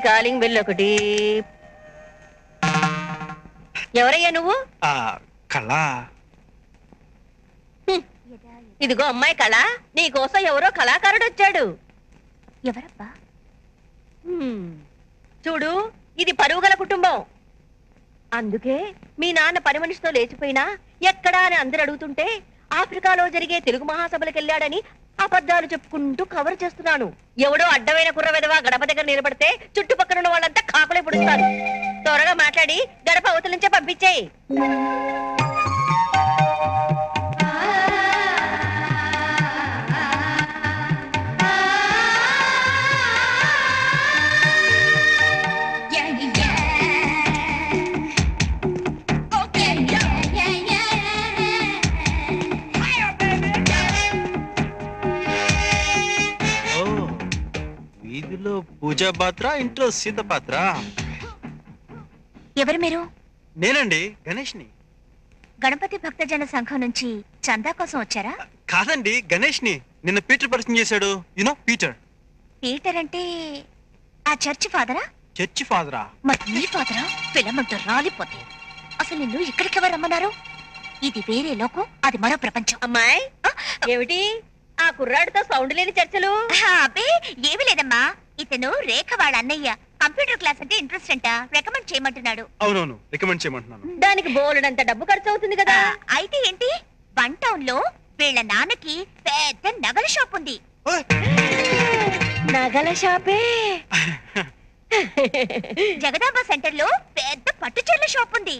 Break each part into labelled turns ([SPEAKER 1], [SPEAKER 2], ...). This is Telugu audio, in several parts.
[SPEAKER 1] కాలింగ్ బెల్ ఒకటి. ఎవరయ్యా నువ్వు?
[SPEAKER 2] కళ.
[SPEAKER 1] ఇదిగో అమ్మాయి కళ, నీకోసం ఎవరో కళాకారుడు వచ్చాడు.
[SPEAKER 3] ఎవరబ్బా?
[SPEAKER 1] చూడు, ఇది పరువుగల కుటుంబం. అందుకే మీ నాన్న పని మనిషితో లేచిపోయినా ఎక్కడా అని అందరు అడుగుతుంటే ఆఫ్రికాలో జరిగే తెలుగు మహాసభలకెళ్ళాడని అబద్ధాలు చెప్పుకుంటూ కవర్ చేస్తున్నాను. ఎవడో అడ్డమైన కుర్ర విధవా గడప దగ్గర నిలబడితే చుట్టుపక్కల ఉన్న వాళ్ళంతా కాకులే పుడుస్తారు. త్వరగా మాట్లాడి గడప అవతల నుంచే పంపించేయి.
[SPEAKER 2] వీధిలో పూజా పాత్ర, ఇంట్లో సీత పాత్ర.
[SPEAKER 3] ఎవరు మీరు?
[SPEAKER 2] నేనండి, గణేష్ని.
[SPEAKER 3] గణపతి భక్తజన సంఘం నుంచి చందా కోసం వచ్చారా?
[SPEAKER 2] కాదండి, గణేష్ని. నిన్న పీటర్ పరిచయం చేశాడు. You know Peter.
[SPEAKER 3] పీటర్ అంటే ఆ చర్చి ఫాదరా?
[SPEAKER 2] చర్చి ఫాదరా?
[SPEAKER 3] మరి నీ ఫాదరా? ఫిలమంటూ రాలిపోతే అసలు నిన్ను ఇక్కడికి ఎవరు రమ్మన్నారు? ఇది వేరే లోకం, అది మరో ప్రపంచం.
[SPEAKER 1] అమ్మాయి, ఏమిటి ఆ కుర్రాడితో సౌండ్ లేని చర్చలు?
[SPEAKER 3] అబ్బే ఏమి లేదమ్మా, ఇతను రేఖ వాళ్ళ అన్నయ్య. కంప్యూటర్ క్లాస్ అంటే ఇంట్రెస్ట్ అంట, రికమెండ్ చేయమంటున్నాడు.
[SPEAKER 2] అవునవును, రికమెండ్ చేయమంటున్నాను.
[SPEAKER 1] దానికి బోలెడంత డబ్బు ఖర్చు అవుతుంది కదా.
[SPEAKER 3] అయితే ఏంటి, వన్ టౌన్ లో వీళ్ళ నాన్నకి పెద్ద నగల షాప్ ఉంది.
[SPEAKER 1] నగల షాపే?
[SPEAKER 3] జగదాంబ సెంటర్ లో పెద్ద పట్టుచీరల షాప్ ఉంది.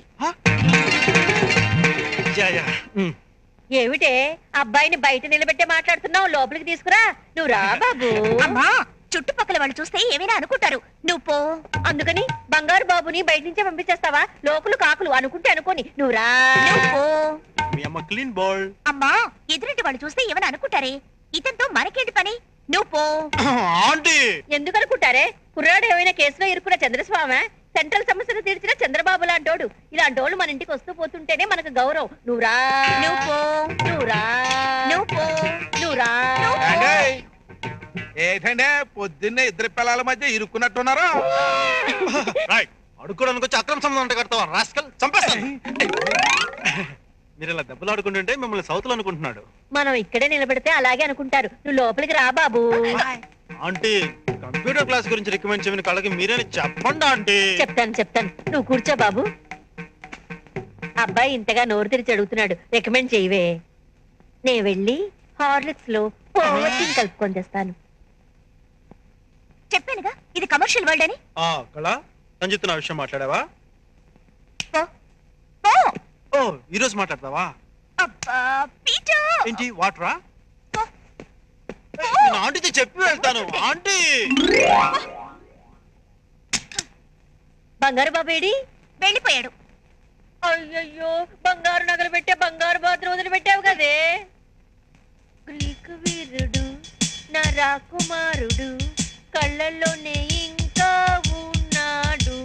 [SPEAKER 1] ఏమిటే అబ్బాయిని బయట నిలబెట్టే మాట్లాడుతున్నావు? లోపలికి తీసుకురా. నువ్వు రా బాబు.
[SPEAKER 3] అమ్మా, చుట్టుపక్కల వాళ్ళు చూస్తే ఏమైనా అనుకుంటారు, నువ్వు పో.
[SPEAKER 1] అందుకని బంగారు బాబుని బయట నుంచే పంపించేస్తావా? లోకులు కాకులు అనుకుంటే అనుకోని, నువ్వు రా.
[SPEAKER 3] అమ్మా, ఎదురింటి వాళ్ళు చూస్తే ఏమైనా అనుకుంటారే, ఇతనితో మనకేంటి పని, నువ్వు పో.
[SPEAKER 1] ఎందుకు అనుకుంటారే? కుర్రాడు ఏమైనా కేసులో ఇరుకున్న చంద్రస్వామి, సెంట్రల్ సమస్యను తీర్చిన చంద్రబాబు లాంటోడు. ఇలాంటోళ్ళు మన ఇంటికి వస్తూ పోతుంటేనే మనకు గౌరవం. నువ్వురా, నువ్వురా, నువ్వురా.
[SPEAKER 4] ఏంటంటే పొద్దున్నే ఇద్దరు పిల్లల మధ్య ఇరుక్కున్నట్టున్నారా?
[SPEAKER 2] అడుక్కోడానికి వచ్చి అక్రమ సంబంధం కడతావా రాస్కల్? చంపేస్తాను. మీరు ఇలా దెబ్బలు ఆడుకుంటుంటే మిమ్మల్ని సౌతులు అనుకుంటున్నాడు.
[SPEAKER 1] మనం ఇక్కడే నిలబెడితే అలాగే అనుకుంటారు. నువ్వు లోపలికి రా బాబు.
[SPEAKER 2] ఆంటీ, కంప్యూటర్ క్లాస్ గురించి రికమెండ్ చేయమని కళ్ళకి మీరేని చెప్పండి ఆంటీ.
[SPEAKER 1] చెప్తాను. నువ్వు కూర్చో బాబు. అబ్బాయి ఇంతగా నోరు తెరిచి అడుగుతున్నాడు, రికమెండ్ చేయవే. నే వెళ్ళి హార్లిక్స్ లో ఓవల్టీన్ కలుపుకొని తెస్తాను.
[SPEAKER 3] చెప్పానుగా ఇది కమర్షియల్ వరల్డ్ అని.
[SPEAKER 2] కళ, సంజిత్ నా విషయం మాట్లాడావా? ఓ, ఈ రోజు మాట్లాడతావా? ఏంటి వాటరా? ఆంటీతో చెప్పి వెళ్తాను. ఆంటీ,
[SPEAKER 1] బంగారు బాబేడి?
[SPEAKER 3] వెళ్ళిపోయాడు.
[SPEAKER 1] అయ్యయ్యో, బంగారు నగలు పెట్టే బంగారు బాతులు వదిలిపెట్టావు కదే. గ్రీకు వీరుడు నా రాకుమారుడు, కళ్ళల్లోనే ఇంకా ఉన్నాడు.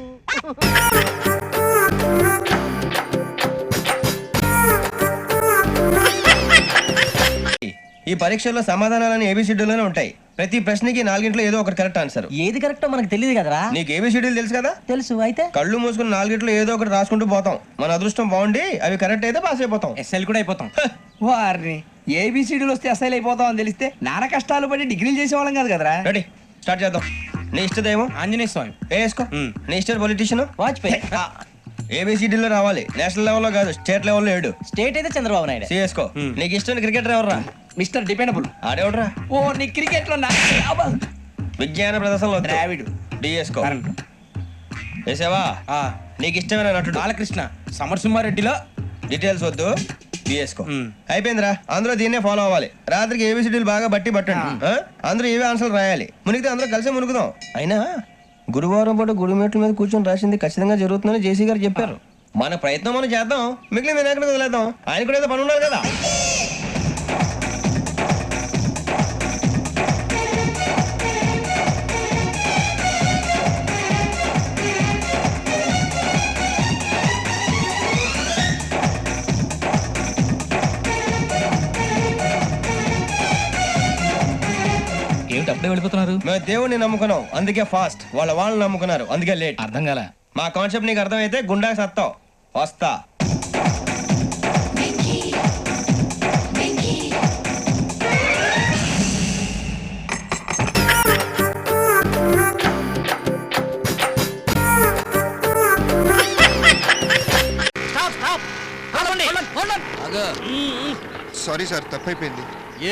[SPEAKER 5] ఈ పరీక్షల్లో సమాధానాలని ఏబిసిడ్యూల్లోనే ఉంటాయి. ప్రతి ప్రశ్నకి 4 ఏదో ఒకటి కరెక్ట్ ఆన్సర్.
[SPEAKER 6] ఏది కరెక్టో మనకు తెలియదు కదరా.
[SPEAKER 5] నీకు ఏబిసిడ్యూల్ తెలుసు కదా?
[SPEAKER 6] తెలుసు. అయితే
[SPEAKER 5] కళ్ళు మూసుకుని 4 ఏదో ఒకటి రాసుకుంటూ పోతాం. మన అదృష్టం బాగుండి అవి కరెక్ట్ అయితే పాస్ అయిపోతాం.
[SPEAKER 6] ఎస్ఎల్ కూడా అయిపోతాం. వారిని ఏబిసిడీలు వస్తే ఎస్ఐలు అయిపోతాం అని తెలిస్తే నాన్న కష్టాలు పడి డిగ్రీలు చేసేవాళ్ళం కాదు కదరా.
[SPEAKER 5] రెడీ, స్టార్ట్ చేద్దాం. నీ ఇష్టదేమో
[SPEAKER 6] ఆంజనేయ స్వామి.
[SPEAKER 5] వేసుకో. నీ ఇష్ట పొలిటీషియన్
[SPEAKER 6] వాజ్పేయి.
[SPEAKER 5] ఏబిసిడీలో రావాలి, నేషనల్ లెవెల్లో కాదు, స్టేట్ లెవెల్లో 7.
[SPEAKER 6] స్టేట్ అయితే చంద్రబాబు నాయుడు.
[SPEAKER 5] సిఎస్కో. నీకు ఇష్టం క్రికెటర్ ఎవర్రా?
[SPEAKER 6] Mister dependable.
[SPEAKER 5] ఆడేవడరా?
[SPEAKER 6] ఓ, నీ క్రికెట్ లో
[SPEAKER 5] విజ్ఞాన ప్రదర్శనలో
[SPEAKER 6] ద్రావిడు.
[SPEAKER 5] డిఎస్కో. వేసావా? నీకు ఇష్టమైన నటుడు?
[SPEAKER 6] బాలకృష్ణ. సమర్సింహారెడ్డిలో
[SPEAKER 5] డీటెయిల్స్ వద్దు, బిఎస్కో. అయిపోయిందిరా, అందరూ దీన్నే ఫాలో అవ్వాలి. రాత్రికి ఏబిసిడీలు బాగా బట్టి పట్టండి. అందరూ ఏవే ఆన్సర్లు రాయాలి. మునిగితే అందరూ కలిసి మునుగుదాం. అయినా గురువారం పాటు గురుమేట్ల మీద కూర్చొని రాసింది ఖచ్చితంగా జరుగుతుందని జేసీ గారు చెప్పారు. మన ప్రయత్నం మనం చేద్దాం, మిగిలిన వినాయకుడికి వదిలేద్దాం. ఆయన కూడా ఏదో పని ఉన్నారు కదా.
[SPEAKER 7] అప్పుడే వెళ్ళిపోతున్నారు.
[SPEAKER 5] మేము దేవుడిని నమ్ముకున్నాం అందుకే ఫాస్ట్, వాళ్ళని నమ్ముకున్నారు అందుకే లేట్.
[SPEAKER 7] అర్థం కాల.
[SPEAKER 5] మా కాన్సెప్ట్ నీకు అర్థమైతే గుండా సత్తావు. వస్తా.
[SPEAKER 8] సారీ సార్, తప్పైపోయింది.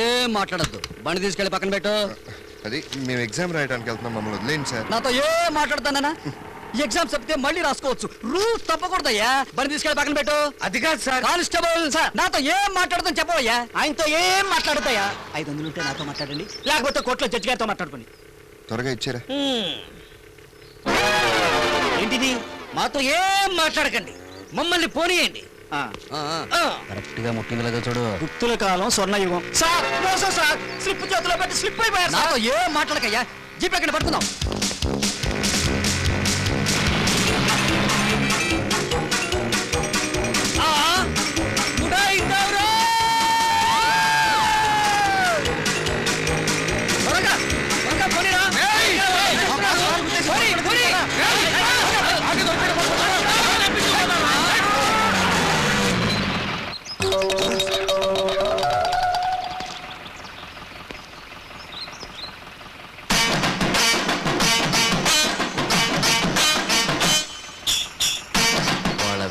[SPEAKER 9] ఏం మాట్లాడద్దు, బండి తీసుకెళ్లి పక్కన పెట్టు.
[SPEAKER 8] అది మేము ఎగ్జామ్ రాయడానికి వెళ్తున్నాం, మమ్మల్ని వదిలేండి సార్.
[SPEAKER 9] నాతో ఏం మాట్లాడతానా? ఎగ్జామ్ చెప్తే మళ్ళీ రాసుకోవచ్చు, రూల్స్ తప్పకూడదయ్యా. బండి తీసుకెళ్లి పక్కన పెట్టు. అది కాదు సార్. కానిస్టేబుల్ సార్, నాతో ఏం మాట్లాడదని చెప్పవయ్యా. ఆయనతో ఏం మాట్లాడతాయా? 500 ఉంటే నాతో మాట్లాడండి, లేకపోతే కోర్టులో జడ్జి గారితో మాట్లాడుకోండి.
[SPEAKER 8] త్వరగా ఇచ్చారా?
[SPEAKER 9] ఏంటిది? మాతో ఏం మాట్లాడకండి, మమ్మల్ని పోనీయండి. కరెక్ట్ గా ముట్టింది చూడు. గుప్తుల కాలం స్వర్ణయుగం. సార్ మోసం సార్, స్లిప్ చేతిలో పెట్టి స్లిప్ అయిపోయారు. నాతో ఏం మాట్లాడకయ్యా, జీప్ ఎక్కడ పడుతున్నాం.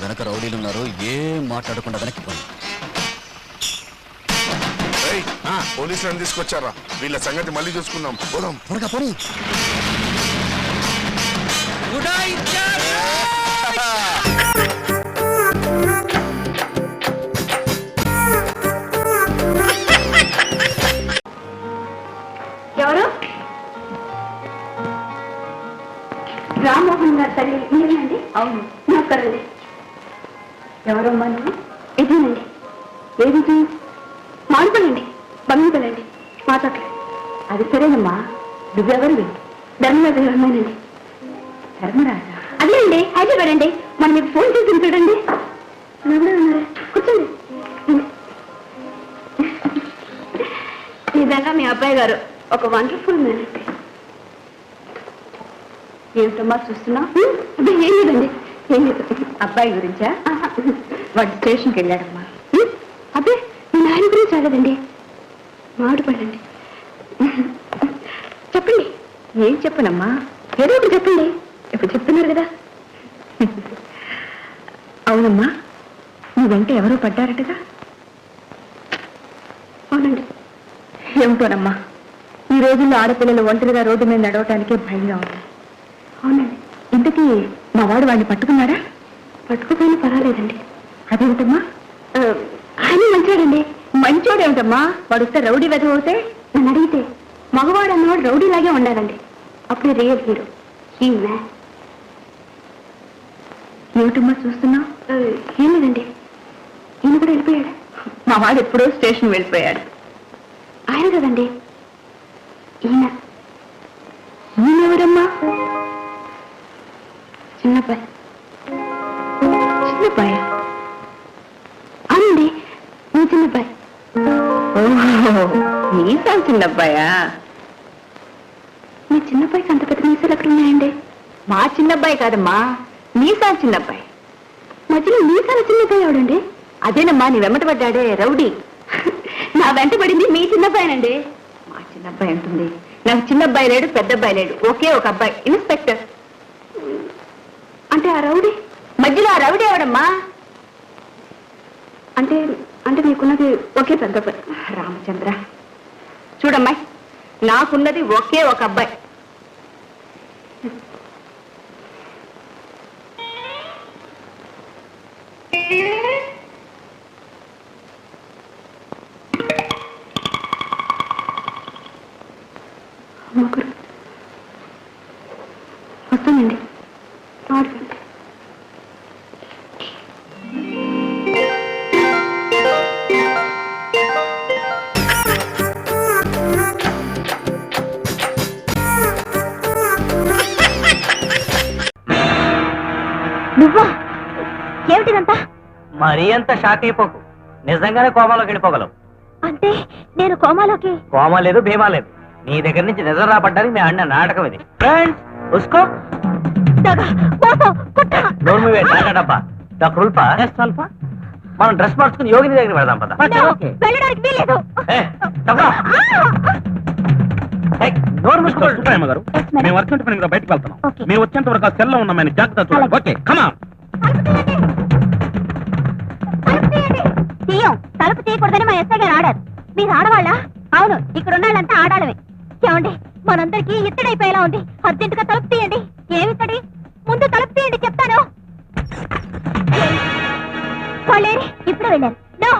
[SPEAKER 9] వెనక రౌడీలు ఉన్నారు, ఏం మాట్లాడకుండా వెనక్కి పోయి.
[SPEAKER 8] పోలీసులను తీసుకొచ్చారా? వీళ్ళ సంగతి మళ్ళీ చూసుకుందాం. పోదాం
[SPEAKER 9] త్వరగా పోనీ.
[SPEAKER 1] ఎవరు? రామ్మోహన్ గారు తల్లి మీరేనండి? అవును, నమస్కారండి. ఎవరమ్మా నువ్వు? ఇదేనండి. ఏది? మాడుకోండి, బంగారండి, మాట్లాడలేదు. అది సరేనమ్మా, నువ్వెవరివి? ధర్మరాజు గారు. ధర్మరాజా? అదేనండి, హైదరాబాద్ అండి. మనం మీకు ఫోన్ చేసి చూడండి. కూర్చోండి. నిజంగా మీ అబ్బాయి గారు ఒక వండర్ఫుల్ మ్యాన్ అండి. ఏమిటమ్మా చూస్తున్నా? అదే ఏం లేదండి, ఏం లేదు. అబ్బాయి గురించా? వాడు స్టేషన్కి వెళ్ళాడమ్మా. అదే మీ నాయన గురించి రాలేదండి, మాడుపడండి. చెప్పండి. ఏం చెప్పనమ్మా, ఏదో ఒకటి చెప్పండి. ఇప్పుడు చెప్తున్నారు కదా. అవునమ్మా, నీ వెంట ఎవరో పడ్డారటగా? అవునండి. ఏమిటోనమ్మా, ఈ రోజుల్లో ఆడపిల్లలు ఒంటరిగా రోడ్డు మీద నడవటానికే భయంగా ఉంది. అవునండి. ఇంతకీ మా వాడు వాడిని పట్టుకున్నాడా? పట్టుకుపోయినా పర్వాలేదండి. అదేమిటమ్మా? ఆయన మంచోడండి. మంచోడేమిటమ్మా, వాడు వస్తే రౌడీ వెధవ అవుతే నన్ను అడిగితే మగవాడు అన్నవాడు రౌడీలాగే ఉండాలండి, అప్పుడే రియల్ హీరో. ఏమిటమ్మా చూస్తున్నావు? ఏం లేదండి, ఈయన కూడా వెళ్ళిపోయాడు. మా వాడు ఎప్పుడో స్టేషన్ వెళ్ళిపోయాడు. ఆయన కదండి ఈయన. ఈయనెవరమ్మా? చిన్నబ్బాయి. చిన్నబ్బాయ? అవునండి, మీ చిన్నబ్బాయి. ఓహో, మీసాలు చిన్నబ్బాయా? మీ చిన్నబ్బాయికి అంత పెద్ద మీసాలు ఎక్కడ ఉన్నాయండి? మా చిన్నబ్బాయి కాదమ్మా, మీసాలు చిన్నబ్బాయి. మధ్యలో మీసాలు చిన్నబ్బాయి ఎవడండి? అదేనమ్మా నీ వెంబట పడ్డాడే రౌడీ. నా వెంట పడింది మీ చిన్నబ్బాయినండి. మా చిన్నబ్బాయి ఉంటుంది. నాకు చిన్నబ్బాయి లేడు, పెద్దబ్బాయి లేడు, ఒకే ఒక అబ్బాయి, ఇన్స్పెక్టర్. అంటే ఆ రౌడీ మధ్యలో, ఆ రౌడీ ఎవడమ్మా? అంటే అంటే నీకున్నది ఒకే పెద్ద అబ్బాయి. రామచంద్ర, చూడమ్మాయి, నాకున్నది ఒకే ఒక అబ్బాయి. వస్తానండి, ఆడుకోండి. నువ్వా? ఏమిటిదంతా?
[SPEAKER 10] మరీ అంత షాక్ అయిపోకు, నిజంగానే కోమాలోకి వెళ్ళిపోగలవు.
[SPEAKER 1] అంటే నేను కోమాలోకి?
[SPEAKER 10] కోమా లేదు, భీమా లేదు, నీ దగ్గర నుంచి నిజం రాబడ్డానికి మేము ఆడిన నాటకం ఇది ఫ్రెండ్స్ ఉస్కో నోరు మూవే టాటా డబ్బా డాక్టర్ ఉల్ఫా అల్ఫా మనం డ్రెస్ మార్చుకుని యోగిని దగ్గర వెళ్దాం పద
[SPEAKER 3] వెళ్ళడానికి వీలేదు.
[SPEAKER 10] నోరు మూసుకో
[SPEAKER 7] సుబ్బయ్యమ్మ గారు మేము వర్క్ పని మీద బయటకు వెళ్తున్నాం
[SPEAKER 3] Okay.
[SPEAKER 7] మేము వచ్చేంత వరకు ఆ సెల్ లో ఉన్నామని జాగ్రత్త చూడండి. ఓకే కమా
[SPEAKER 3] తీయం తలుపు తీయకూడదని మా ఎస్ఐ గారు ఆడారు. మీరు ఆడవాళ్ళ? అవును, ఇక్కడ ఉన్న వాళ్ళంతా ఆడాలమే. ఏమండి, మనందరికీ ఇత్తడైపోయేలా ఉంది. అర్జెంటుగా తలుపు తీయండి. ఏమిత్తడి? ముందు తలుపు తీయండి చెప్తాను. వాళ్ళేరి ఇప్పుడే వెళ్ళారు. నో,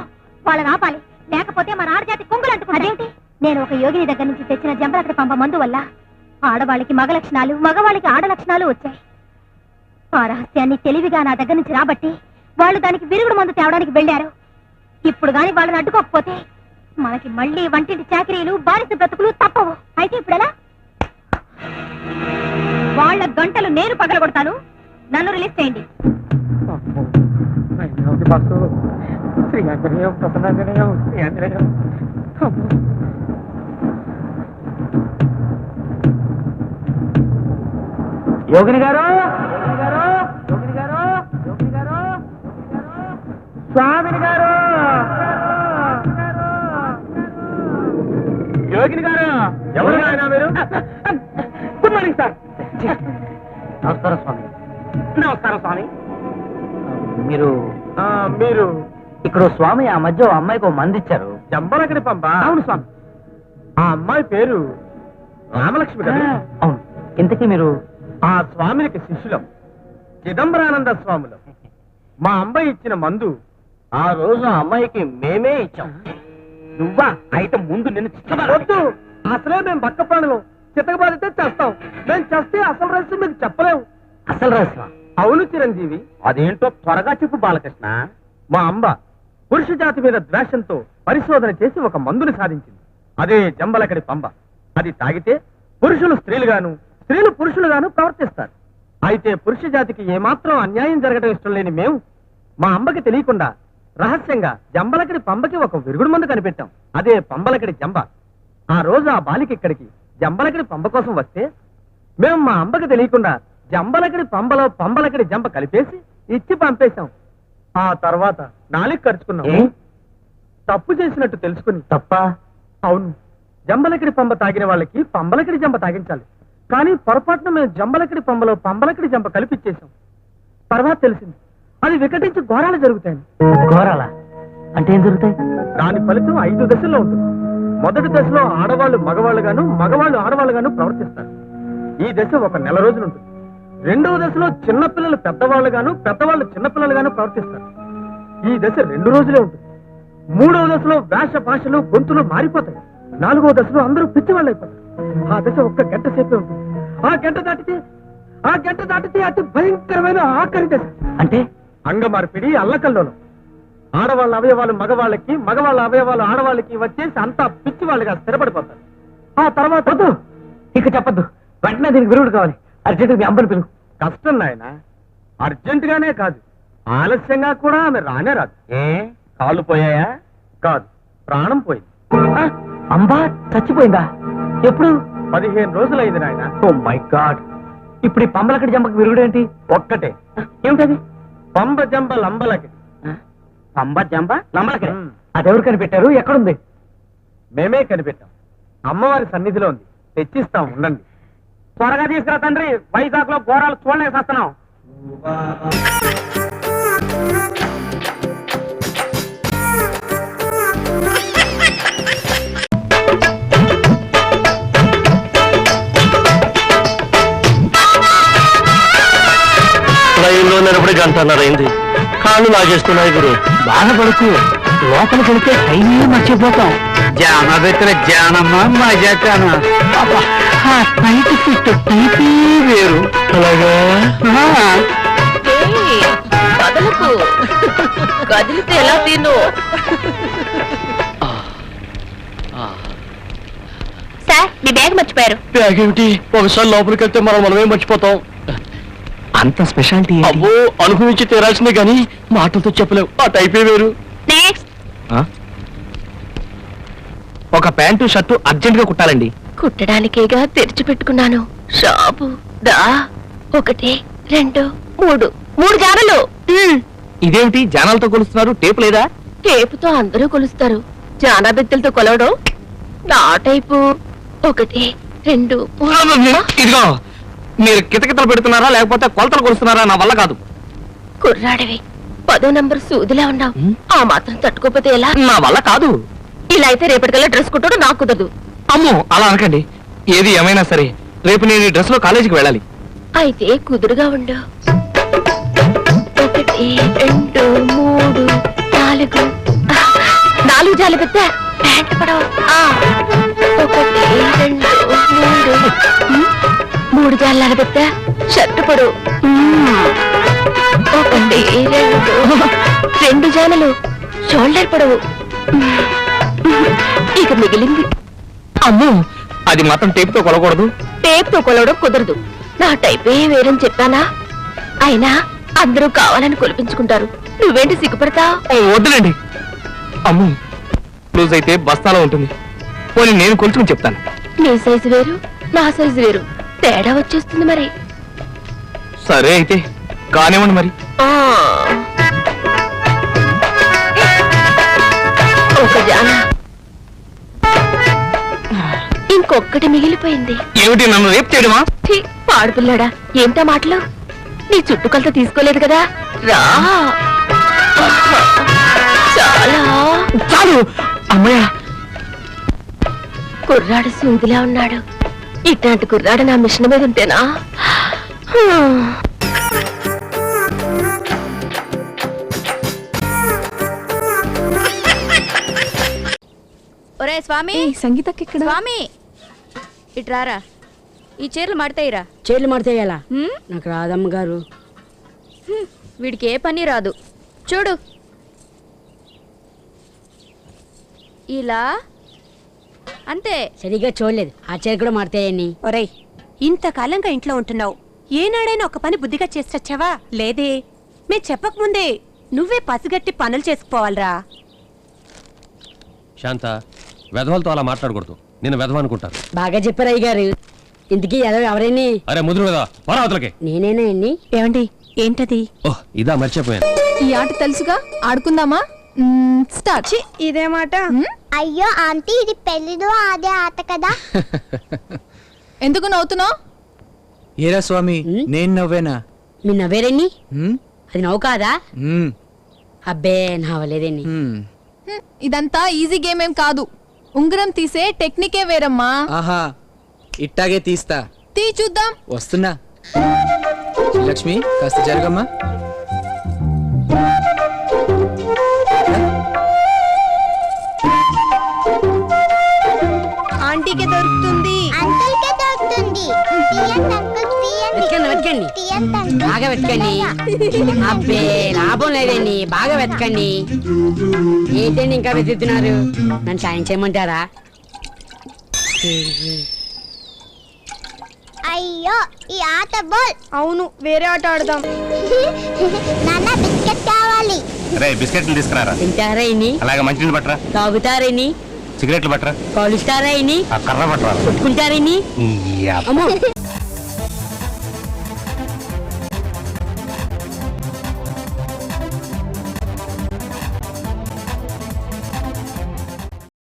[SPEAKER 3] వాళ్ళని ఆపాలి, లేకపోతే మన ఆడజాతి కొంగులు అంటుకుంటాయి. అదేంటి? నేను ఒక యోగిని దగ్గర నుంచి తెచ్చిన జంబలకడి పంప మందు వల్ల ఆడవాళ్ళకి మగ లక్షణాలు, మగవాళ్ళకి ఆడ లక్షణాలు వచ్చాయి. ఆ రహస్యాన్ని తెలివిగా నా దగ్గర నుంచి రాబట్టి వాళ్ళు దానికి విరుగుడు మందు తేవడానికి వెళ్ళారు. ఇప్పుడు గాని వాళ్ళని అడ్డుకోకపోతే మనకి మళ్ళీ వంటింటి చాకరీలు, బానిస బ్రతుకులు తప్పవు. అయితే ఇప్పుడు ఎలా? వాళ్ళ గంటలు నేను పగలగొడతాను. నన్ను రిలీజ్ చేయండి.
[SPEAKER 10] యోగిని గారు యోగిని గారు యోగిని గారు స్వామిని గారు యోగిని గారు ఎవరు మీరు? Good morning sir. నమస్కారం స్వామి. నమస్కారం స్వామి. మీరు మీరు ఇక్కడ స్వామి ఆ మధ్య ఓ అమ్మాయికి ఓ మంది ఇచ్చారు.
[SPEAKER 7] జంబలకడి పంప.
[SPEAKER 10] అవును స్వామి.
[SPEAKER 7] ఆ అమ్మాయి పేరు రామలక్ష్మి గారు.
[SPEAKER 10] అవును. ఇంతకీ మీరు
[SPEAKER 7] ఆ స్వామికి శిష్యులం, చిదంబరానంద స్వాములం. మా అమ్మాయి ఇచ్చిన మందు
[SPEAKER 10] ఆ రోజు ఆ అమ్మాయికి మేమే ఇచ్చాం.
[SPEAKER 7] నువ్వా? అయితే ముందు నిన్ను వద్దు. అసలే మేము బక్క ప్రాణులు, చితకబాదితే చేస్తాం. మేము చేస్తే అసలు రహస్యం మీకు చెప్పలేము.
[SPEAKER 10] అసలు రహస్యం?
[SPEAKER 7] అవును చిరంజీవి. అదేంటో త్వరగా చెప్పు బాలకృష్ణ. మా అంబ పురుష జాతి మీద ద్వేషంతో పరిశోధన చేసి ఒక మందుని సాధించింది. అదే జంబలకడి పంబ. అది తాగితే పురుషులు స్త్రీలుగాను, స్త్రీలు పురుషులుగాను ప్రవర్తిస్తారు. అయితే పురుష జాతికి ఏమాత్రం అన్యాయం జరగడం ఇష్టం లేని మేము మా అంబకి తెలియకుండా రహస్యంగా జంబలకడి పంబకి ఒక విరుగుడు మందు కనిపెట్టాం. అదే పంబలకడి జంబ. ఆ రోజు ఆ బాలిక ఇక్కడికి జంబలకడి పంబ కోసం వస్తే మేము మా అంబకి తెలియకుండా జంబలకడి పంబలో పంబలకడి జంబ కలిపేసి ఇచ్చి పంపేశాం. ఆ తర్వాత నాలుగు ఖర్చుకున్నాం. తప్పు చేసినట్టు తెలుసుకుని.
[SPEAKER 10] తప్ప?
[SPEAKER 7] అవును. జంబలకడి పంబ తాగిన వాళ్ళకి పంబలకడి జంబ తాగించాలి. కానీ పొరపాటున మేము జంబలకడి పంబలో పంబలకడి జంబ కలిపిచ్చేసాం. తర్వాత తెలిసింది అది వికటించి ఘోరాలు జరుగుతాయి.
[SPEAKER 10] ఘోరాలా అంటే ఏం జరుగుతాయి?
[SPEAKER 7] దాని ఫలితం 5 దశల్లో ఉంటుంది. మొదటి దశలో ఆడవాళ్ళు మగవాళ్ళుగాను, మగవాళ్ళు ఆడవాళ్ళుగాను ప్రవర్తిస్తారు. ఈ దశ ఒక నెల రోజులు ఉంటుంది. రెండవ దశలో చిన్నపిల్లలు పెద్దవాళ్ళుగాను, పెద్దవాళ్ళు చిన్నపిల్లలుగాను ప్రవర్తిస్తారు. ఈ దశ 2 రోజులే ఉంటుంది. మూడవ దశలో వేష భాషలు, గొంతులు మారిపోతాయి. 4వ దశలో అందరూ పిచ్చివాళ్ళు అయిపోతారు. ఆ దశ ఒక్క గంట సేపే ఉంటుంది. ఆ గంట దాటితే అతి భయంకరమైన ఆఖరి దశ.
[SPEAKER 10] అంటే
[SPEAKER 7] అంగమార్పిడి, అల్లకల్లోలం. ఆడవాళ్ళ అవయవాలు మగవాళ్ళకి, మగవాళ్ళ అవయవాలు ఆడవాళ్ళకి వచ్చేసి అంతా పిచ్చి వాళ్ళుగా స్థిరపడిపోతారు. ఆ తర్వాత
[SPEAKER 10] వద్దు, ఇక చెప్పద్దు. వెంటనే దీనికి విరుగుడు కావాలి. అర్జెంట్ మీ అంబని పిలువు.
[SPEAKER 7] కష్టం నాయన. అర్జెంట్ గానే కాదు, ఆలస్యంగా కూడా ఆమె రానే రాదు.
[SPEAKER 10] ఏ కాళ్ళు పోయాయా?
[SPEAKER 7] కాదు, ప్రాణం పోయింది.
[SPEAKER 10] అంబా చచ్చిపోయిందా? ఎప్పుడు?
[SPEAKER 7] 15 రోజులైంది నాయన.
[SPEAKER 10] Oh my God. ఇప్పుడు ఈ పంబలకడి జంబకి విరుగుడు ఏంటి?
[SPEAKER 7] ఒక్కటే.
[SPEAKER 10] ఏమిటది?
[SPEAKER 7] పంబ జంబ లంబలకి.
[SPEAKER 10] పంబ జంబ లంబలకడి. అదెవరు కనిపెట్టారు? ఎక్కడుంది?
[SPEAKER 7] మేమే కనిపెట్టాం. అమ్మవారి సన్నిధిలో ఉంది. తెచ్చిస్తాం, ఉండండి.
[SPEAKER 10] త్వరగా తీసుకురా తండ్రి. వైజాగ్ లో ఘోరాలు చూడలేకొస్తున్నాం.
[SPEAKER 7] ట్రైన్లో నిలబడి గంటన్నరైంది. కాళ్ళు లాగేస్తున్నాయి గురు.
[SPEAKER 10] బాధపడుకు. లోపలికి వెళ్తే టైమే మర్చిపోతాం.
[SPEAKER 9] జాన పెట్టిన జానమ్మ మజాకాన
[SPEAKER 10] టైట్ ఫిట్ టైపే వేరు.
[SPEAKER 7] అలాగా?
[SPEAKER 1] కదలకు కదిలితే ఎలా తిను.
[SPEAKER 3] సార్, మీ బ్యాగ్ మర్చిపోయారు.
[SPEAKER 7] బ్యాగ్ ఏమిటి? ఒకసారి లోపలికి వెళ్తే మనమే మర్చిపోతాం.
[SPEAKER 10] అంత స్పెషాలిటీ
[SPEAKER 7] అబ్బో, అనుభవించి తీరాల్సిందే గాని మాటలతో చెప్పలేవు. ఆ టైపే వేరు.
[SPEAKER 3] నెక్స్ట్.
[SPEAKER 10] ఒక ప్యాంటు షర్టు అర్జెంట్ గా కుట్టాలండి.
[SPEAKER 1] కుట్టడానికేగా తెరిచిపెట్టుకున్నాను షాపు దా 1 2 3 3 జానలు
[SPEAKER 7] ఇదేమిటి జానాలతో కొలుస్తున్నారు? టేపు లేదా?
[SPEAKER 1] టేపుతో అందరూ కొలుస్తారు, జానా బెత్తలతో కొలవడం నా టైపు. 1 2 3
[SPEAKER 7] ఇదిగో, మీరు కితకితలు పెడుతున్నారా లేకపోతే కొలతలు కొలుస్తున్నారా? నా వల్ల కాదు.
[SPEAKER 1] కుర్రాడివి 10వ నంబర్ సూదిలా ఉన్నావు, ఆ మాత్రం తట్టుకోపోతే ఎలా?
[SPEAKER 7] నా వల్ల కాదు.
[SPEAKER 1] ఇలా అయితే రేపటికల్లా డ్రెస్ కుట్టడం నాకు కుదరదు.
[SPEAKER 7] అమ్మో, అలా అనకండి. ఏది ఏమైనా సరే రేపు నేను ఈ డ్రెస్ లో కాలేజీకి వెళ్ళాలి.
[SPEAKER 1] అయితే కుదురుగా ఉండు. 1 2 3 4 4 జాలి పెద్ద ప్యాంట్ పడవ. 1 2 3 3 జాలి పెద్ద షర్ట్ పొడవు. 1 2 జానలు షోల్డర్ పొడవు. ఇక మిగిలింది.
[SPEAKER 7] అమ్మో, అది మాత్రం టేపుతో కొలకూడదు.
[SPEAKER 1] టేప్తో కొలవడం కుదరదు, నా టైపే వేరని చెప్పానా? అయినా అందరూ కావాలని కొలిపించుకుంటారు, నువ్వేంటి సిగ్గుపడతావు?
[SPEAKER 7] వద్దులేండి. అమ్మో, లూజ్ అయితే బస్తాలో ఉంటుంది. పోనీ నేను కొలుచుకుని చెప్తాను.
[SPEAKER 1] నీ సైజు వేరు, నా సైజు వేరు, తేడా వచ్చేస్తుంది మరి.
[SPEAKER 7] సరే అయితే కానివ్వండి మరి.
[SPEAKER 1] ఒక జాన, ఇంకొక్కటి మిగిలిపోయింది.
[SPEAKER 7] ఏమిటి, నన్ను రేపు చేయడమా?
[SPEAKER 1] ఛీ, పాడుపిల్లాడా, ఏంటా మాటలు? నీ చుట్టుకొలత తీసుకోలేదు కదా, రా. చాలా
[SPEAKER 7] చాలు అమ్మయ్య.
[SPEAKER 1] కుర్రాడు సూదిలా ఉన్నాడు, ఇట్లాంటి కుర్రాడు నా మిషన్ మీద ఉంటేనా?
[SPEAKER 3] ఒరే స్వామి,
[SPEAKER 11] సంగీతకి ఇక్కడ
[SPEAKER 3] స్వామి ఇట్రారా, ఈ చీరలు మడతాయిరా.
[SPEAKER 11] చీరలు మడతేయాలా? నాకు రాదమ్మ గారు.
[SPEAKER 3] వీడికి ఏ పని రాదు, చూడు ఇలా అంతే.
[SPEAKER 11] సరిగ్గా చూడలేదు, ఆ చీర కూడా మడతాయని.
[SPEAKER 12] ఒరేయ్, ఇంతకాలంగా ఇంట్లో ఉంటున్నావు, ఏనాడైనా ఒక పని బుద్ధిగా చేసి చచ్చావా? లేదే, మేం చెప్పకముందే నువ్వే పసిగట్టి పనులు చేసుకుపోవాలరా.
[SPEAKER 5] శాంత, వెధవలతో అలా మాట్లాడకూడదు, నేను వెధవ అనుకుంటాను.
[SPEAKER 11] బాగా చెప్పారు అయ్య గారు. ఇంతకీ ఎవరైనా?
[SPEAKER 5] అరే ముదురు వెధవ, పరావతలకి.
[SPEAKER 11] నేనేనా అన్ని?
[SPEAKER 12] ఏమండి, ఏంటది?
[SPEAKER 5] ఓహ్, ఇదా మర్చిపోయాను.
[SPEAKER 11] ఈ ఆట తెలుసుగా, ఆడుకుందామా? స్టార్ట్.
[SPEAKER 12] ఇదే మాట.
[SPEAKER 3] అయ్యో ఆంటీ, ఇది పెళ్లిదో అదే ఆట కదా.
[SPEAKER 11] ఎందుకు నవ్వుతున్నావు?
[SPEAKER 6] ఏరా స్వామి, నేను నవ్వేనా?
[SPEAKER 11] మీ నవ్వేరని? అది నవ్వు కాదా? అబ్బే, నవ్వలేదండి. ఇదంతా ఈజీ గేమ్ ఏం కాదు, ఉంగరం తీసే టెక్నికే వేరమ్మా.
[SPEAKER 6] ఆహా, ఇట్టాగే తీస్తా.
[SPEAKER 11] తీ చూద్దాం.
[SPEAKER 6] వస్తున్నా. లక్ష్మి, కాస్త జరగమ్మా.
[SPEAKER 12] ఆంటీకే దొరుకుతుంది.
[SPEAKER 3] అంకుల్కే దొరుకుతుంది. తీయండి అంకుల్, తీయండి.
[SPEAKER 11] వెతకండి, బాగా వెతకండి. అబ్బే, లాభం లేదండి, బాగా వెతకండి. ఏంటండి ఇంకా వెతుకుతున్నారు? నన్ను సాయం చేయమంటారా?
[SPEAKER 3] అయ్యో, ఈ ఆట బోల్.
[SPEAKER 12] అవును, వేరే ఆట ఆడదాం.
[SPEAKER 3] నాన్న బిస్కెట్ కావాలి.
[SPEAKER 5] రే, బిస్కెట్లు తీసుకురారా.
[SPEAKER 11] తింటారా ఇని?
[SPEAKER 5] అలాగే మంచినీళ్ళు పట్టరా.
[SPEAKER 11] తాగుతారా ఇని?
[SPEAKER 5] సిగరెట్లు పట్టరా.
[SPEAKER 11] కాలుస్తారా ఇని?
[SPEAKER 5] ఆ కర్ర పట్టరా.
[SPEAKER 11] కొట్టుకుంటారా ఇని?
[SPEAKER 5] ఈ
[SPEAKER 11] అమ్మో,